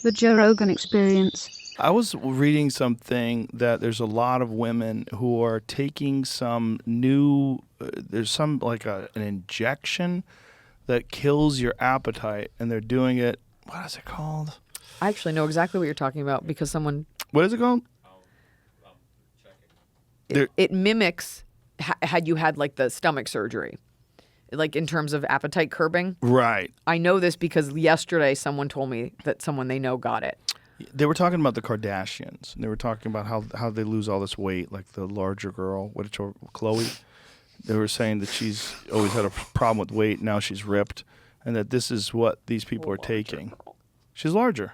The Joe Rogan Experience. I was reading something that there's a lot of women who are taking some new, there's some like an injection that kills your appetite, and they're doing it, what is it called? I actually know exactly what you're talking about because someone... What is it called? It mimics had you had like the stomach surgery, like in terms of appetite curbing. Right. I know this because yesterday someone told me that someone they know got it. They were talking about the Kardashians. And they were talking about how they lose all this weight, like the larger girl, Chloe. They were saying that she's always had a problem with weight. Now she's ripped, and that this is what these people are taking. She's larger.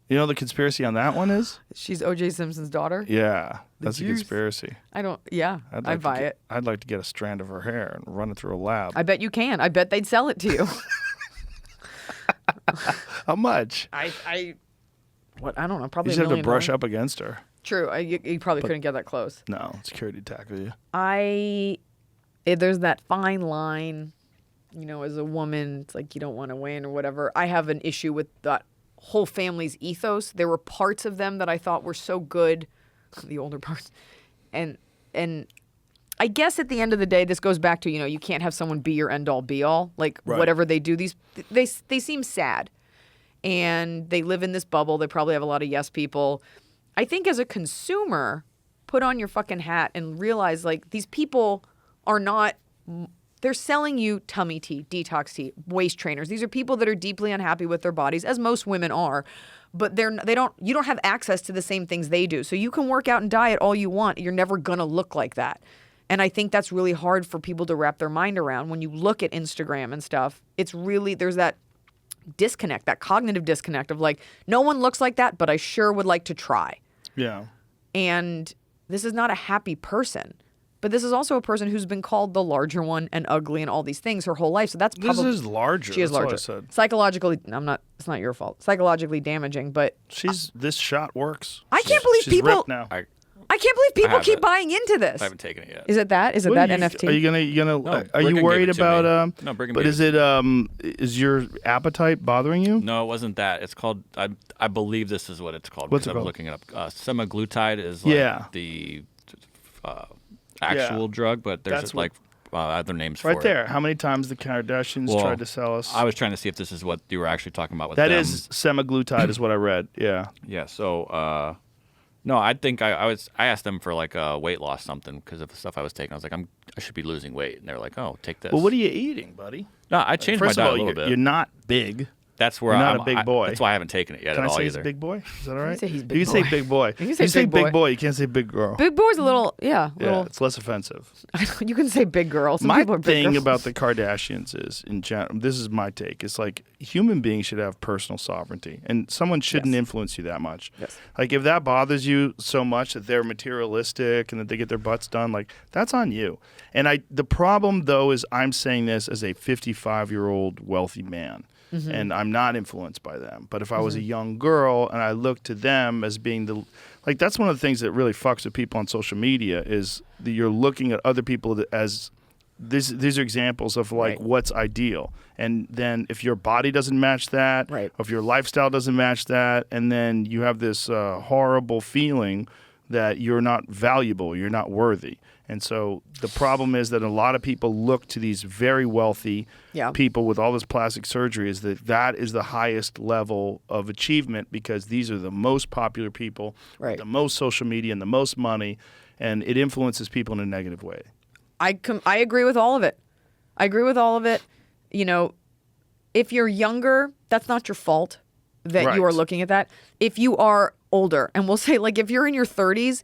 You know the conspiracy on that one is? She's O.J. Simpson's daughter? Yeah, that's a conspiracy. I buy it. I'd like to get a strand of her hair and run it through a lab. I bet you can. I bet they'd sell it to you. How much? I don't know. Probably you just $1 have to brush million. up against her. True. You probably couldn't get that close. No, security tackle you. There's that fine line, as a woman, it's like you don't want to win or whatever. I have an issue with that whole family's ethos. There were parts of them that I thought were so good, the older parts. And I guess at the end of the day, this goes back to, you can't have someone be your end all be all. Like right. Whatever they do, they seem sad. And they live in this bubble. They probably have a lot of yes people. I think as a consumer, put on your fucking hat and realize like these people are not, they're selling you tummy tea, detox tea, waist trainers. These are people that are deeply unhappy with their bodies, as most women are, but you don't have access to the same things they do. So you can work out and diet all you want. You're never going to look like that. And I think that's really hard for people to wrap their mind around. When you look at Instagram and stuff, it's really, there's that disconnect, that cognitive disconnect of like, no one looks like that, but I sure would like to try. Yeah. And this is not a happy person. But this is also a person who's been called the larger one and ugly and all these things her whole life. So that's probably... This is larger. She is that's larger. What I said. Psychologically, it's not your fault. Psychologically damaging, but... This shot works. I can't believe she's people... ripped now. I can't believe people keep buying into this. I haven't taken it yet. Is it that? Is it that NFT? Are you gonna? No, are you worried about? No, Brigham but gave is it? Is your appetite bothering you? No, it wasn't that. It's called. I believe this is what it's called. What's it because called? I was looking it up. Semaglutide is like the actual drug, but there's like other names for it. Right there. How many times the Kardashians tried to sell us? I was trying to see if this is what you were actually talking about with that them. is semaglutide, is what I read. Yeah. Yeah. So. No, I think I asked them for like weight loss something because of the stuff I was taking. I was like, I should be losing weight, and they were like, oh, take this. Well, what are you eating, buddy? No, I changed my diet a little bit. You're not big. That's where You're I'm not a big boy. That's why I haven't taken it yet Can at I all say either. he's a big boy? Is that all right? You can say he's big You can boy. say big boy. You can say big boy. You can't say big girl. Big boy's a little, Yeah, it's less offensive. You can say big girl. Some My people are big thing girls. about the Kardashians is, in general, this is my take. It's like human beings should have personal sovereignty, and someone shouldn't influence you that much. Yes. Like if that bothers you so much that they're materialistic and that they get their butts done, like that's on you. And the problem though is I'm saying this as a 55-year-old wealthy man. Mm-hmm. And I'm not influenced by them. But if I was a young girl and I looked to them as being that's one of the things that really fucks with people on social media is that you're looking at other people as these are examples of like what's ideal. And then if your body doesn't match that, or if your lifestyle doesn't match that, and then you have this horrible feeling that you're not valuable, you're not worthy. And so the problem is that a lot of people look to these very wealthy people with all this plastic surgery is that is the highest level of achievement because these are the most popular people, with the most social media and the most money, and it influences people in a negative way. I agree with all of it. If you're younger, that's not your fault that you are looking at that. If you are older, and we'll say like if you're in your 30s,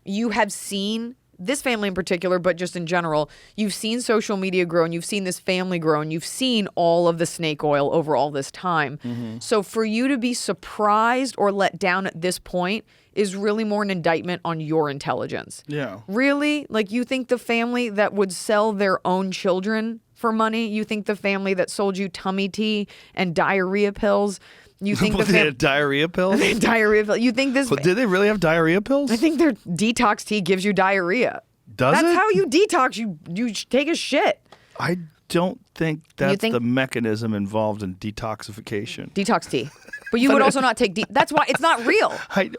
you have seen this family in particular, but just in general, you've seen social media grow and you've seen this family grow and you've seen all of the snake oil over all this time. Mm-hmm. So for you to be surprised or let down at this point is really more an indictment on your intelligence. Yeah. Really? Like you think the family that would sell their own children for money, you think the family that sold you tummy tea and diarrhea pills, you think they had diarrhea pills? Diarrhea pills. You think this? But did they really have diarrhea pills? I think their detox tea gives you diarrhea. Does That's it? how you detox. You take a shit. I don't think that's think- the mechanism involved in detoxification. Detox tea. But you would also not take that's why it's not real.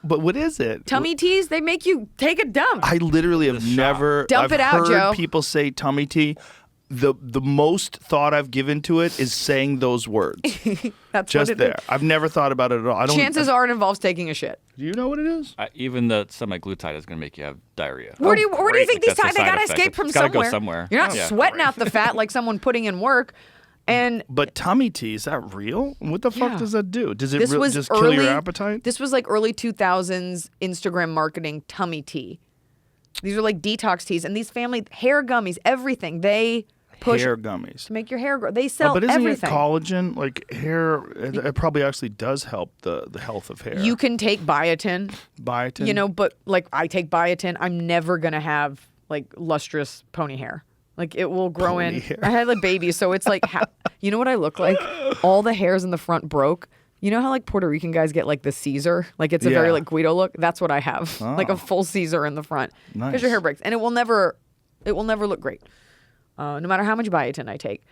But what is it? Tummy teas, they make you take a dump. I literally have never Dump it out, heard Joe. people say tummy tea. The most thought I've given to it is saying those words. That's Just what it there. is. I've never thought about it at all. I don't. Chances are it involves taking a shit. Do you know what it is? Even the semaglutide is going to make you have diarrhea. Where do you great. think these That's a times they side gotta effect. escape from It's gotta go somewhere? somewhere. You're not Yeah. sweating out the fat like someone putting in work. And But tummy tea, is that real? What the fuck Yeah. does that do? Does it this was just early, kill your appetite? This was like early 2000s Instagram marketing tummy tea. These are like detox teas, and these family hair gummies, everything they push Hair gummies. to make your hair grow. They sell But isn't everything. it collagen? Like hair, it probably actually does help the health of hair. You can take biotin, biotin. you know, but like I take biotin, I'm never gonna have like lustrous pony hair. Like it will grow Pony in. hair. I had like babies, so it's like, you know what I look like? All the hairs in the front broke. You know how like Puerto Rican guys get like the Caesar? Like it's a very Yeah. like Guido look. That's what I have, like a full Caesar in the front. Because your Nice. hair breaks, and it will never look great, no matter how much biotin I take.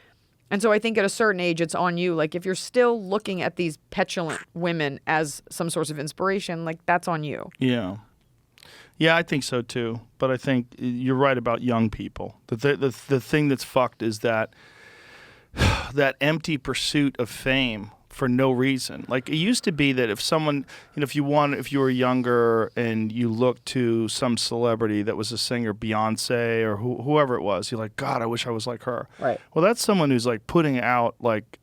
And so I think at a certain age, it's on you. Like if you're still looking at these petulant women as some source of inspiration, like that's on you. Yeah. Yeah, I think so too. But I think you're right about young people. The thing that's fucked is that that empty pursuit of fame for no reason. Like it used to be that if someone, if you were younger and you looked to some celebrity that was a singer, Beyonce or whoever it was, you're like, God, I wish I was like her. Right. Well, that's someone who's like putting out like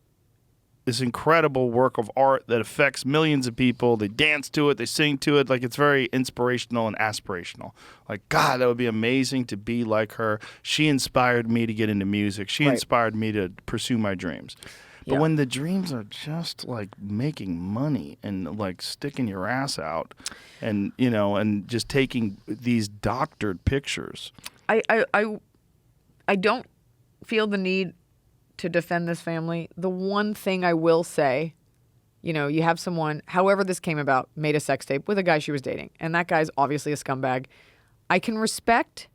this incredible work of art that affects millions of people. They dance to it, they sing to it. Like it's very inspirational and aspirational. Like, God, that would be amazing to be like her. She inspired me to get into music. She inspired me to pursue my dreams. But when the dreams are just like making money and like sticking your ass out and, and just taking these doctored pictures. I don't feel the need to defend this family. The one thing I will say, you have someone, however this came about, made a sex tape with a guy she was dating, and that guy's obviously a scumbag. I can respect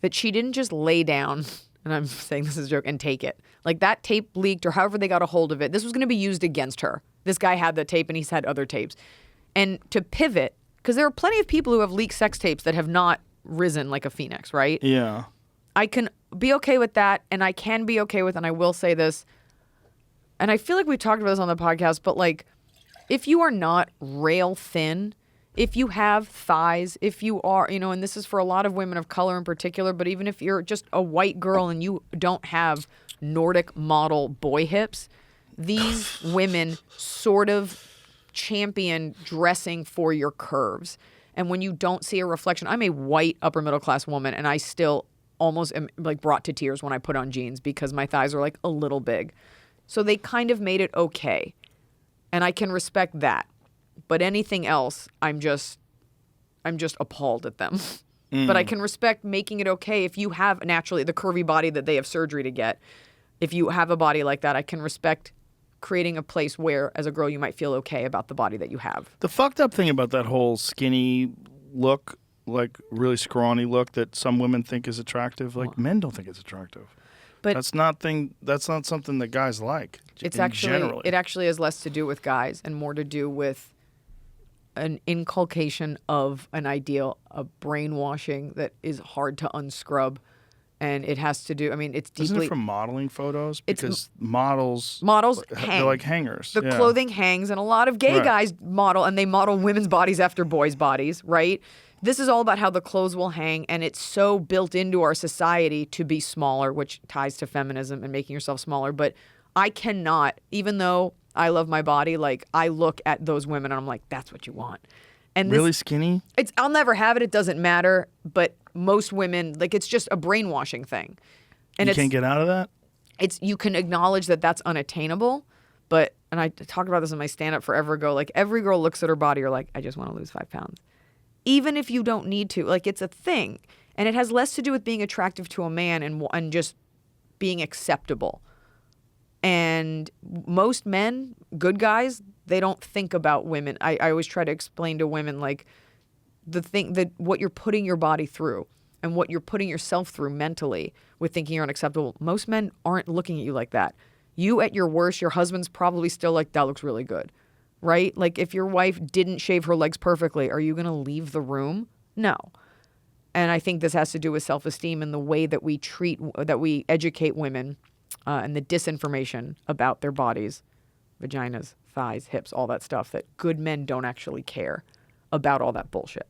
that she didn't just lay down, and I'm saying this is a joke, and take it. Like that tape leaked or however they got a hold of it. This was going to be used against her. This guy had the tape and he's had other tapes. And to pivot, because there are plenty of people who have leaked sex tapes that have not risen like a phoenix, right? Yeah. I can be okay with that, and I can be okay with, and I will say this, and I feel like we talked about this on the podcast, but like, if you are not rail thin, if you have thighs, if you are, and this is for a lot of women of color in particular, but even if you're just a white girl and you don't have Nordic model boy hips, these women sort of champion dressing for your curves. And when you don't see a reflection, I'm a white upper middle class woman, and I still almost am like brought to tears when I put on jeans because my thighs are like a little big. So they kind of made it okay. And I can respect that. But anything else, I'm just appalled at them. But I can respect making it okay if you have naturally the curvy body that they have surgery to get. If you have a body like that, I can respect creating a place where, as a girl, you might feel okay about the body that you have. The fucked up thing about that whole skinny look, like really scrawny look that some women think is attractive, like men don't think it's attractive. But That's not something that guys like. Generally. It actually has less to do with guys and more to do with an inculcation of an ideal, a brainwashing that is hard to unscrub. And it has to do, it's deeply... Isn't it from modeling photos? Because models hang. They're like hangers. The clothing hangs, and a lot of gay guys model, and they model women's bodies after boys' bodies, right? This is all about how the clothes will hang, and it's so built into our society to be smaller, which ties to feminism and making yourself smaller. But I cannot, even though I love my body, like I look at those women and I'm like, that's what you want. And really skinny? I'll never have it. It doesn't matter. But most women, like it's just a brainwashing thing. And you can't get out of that? You can acknowledge that that's unattainable. But, and I talked about this in my stand-up forever ago, like every girl looks at her body, you're like, I just want to lose 5 pounds. Even if you don't need to, like it's a thing. And it has less to do with being attractive to a man and just being acceptable. And most men, good guys, they don't think about women. I always try to explain to women like the thing that what you're putting your body through. and what you're putting yourself through mentally with thinking you're unacceptable. Most men aren't looking at you like that. You at your worst, your husband's probably still like, that looks really good, right? Like if your wife didn't shave her legs perfectly, are you going to leave the room? No. And I think this has to do with self-esteem and the way that we educate women and the disinformation about their bodies, vaginas, thighs, hips, all that stuff, that good men don't actually care about all that bullshit.